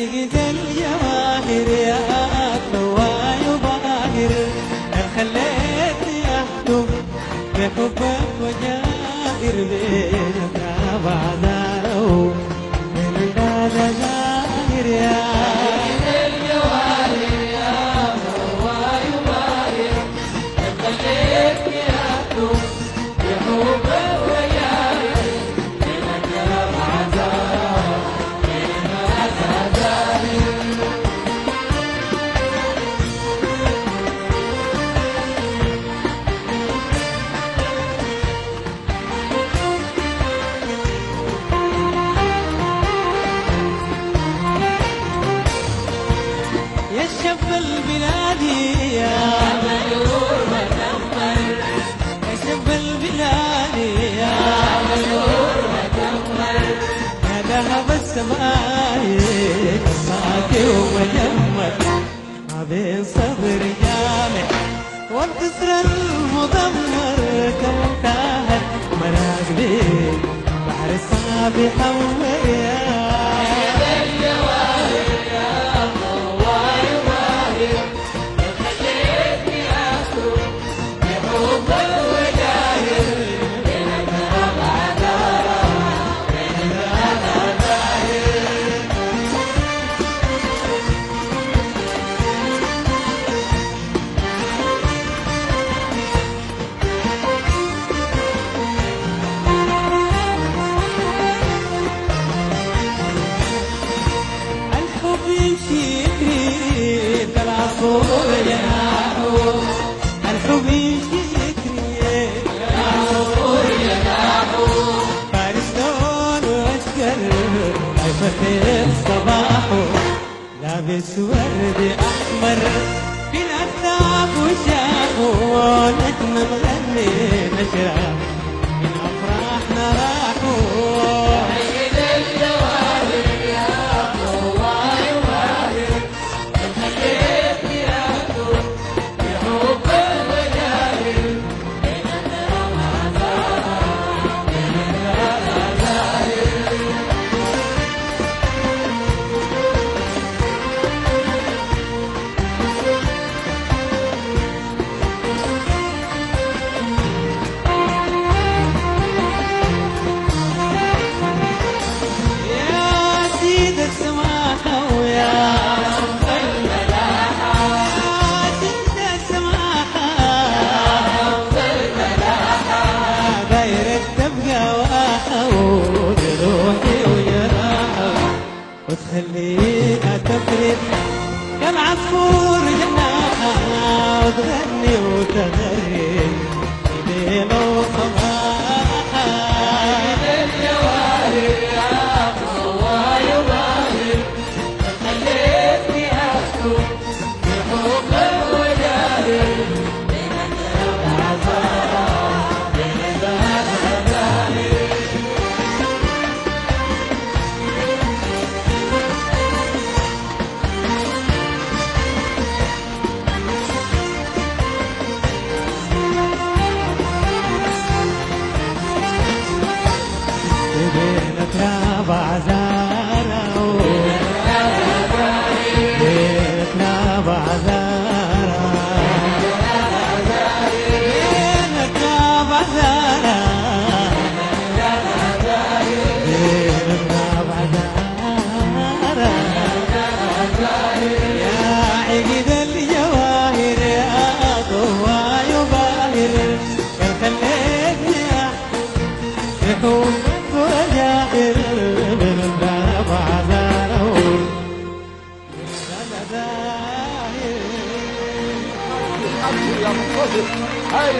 عقد الجواهر يا ضواي وباهر، خليتني احكم بحبك وجائر بينك بعذاره من هذا ظاهر يا عقد الجواهر يا ضواي وباهر، خليتني احكم بحبك وجائر بينك بعذاره من هذا ظاهر. يا شاب البلادي يا مغرور متمر، يا شاب البلادي يا مغرور متمر، يا ذهب السمايك صافي ومجمر، ما بين صبر جامع والقصر المدمر، كم كاهل مراقبي بحر الصافي حويا الحب يشكري كالعصفور جناحه، فارس لون واشكر يفتح صباحه، لابس ورد احمر في الاكتاف وشاحه، نجم مغني نشرة من افراحنا راحه. عقد الجواهر يا ضواي وباهر، خليتني احكم بحبك وجاهر بينك بعذاره بينك بعذاره. يا سيد السماحة ويا رب الملاحة، يا سيد السماحة يا رب الملاحة، دايرك تبقى واحة وبروحي وجراحة، وتخليها تفرد كالعصفور جناحها، وتغني وتغرد ليل وصباحها. عقد الجواهر يا ضواي وباهر، خليتني احكم بحبك وجاهر بينك بعذاره بينك بعذاره. بينك يا بعذاره بينك يا بعذاره بينك يا بعذاره بينك يا بعذاره. يا عقد الجواهر يا ضواي وباهر، كان خليتني احكم وجاهر من الباب عذاره يا منتصر هاي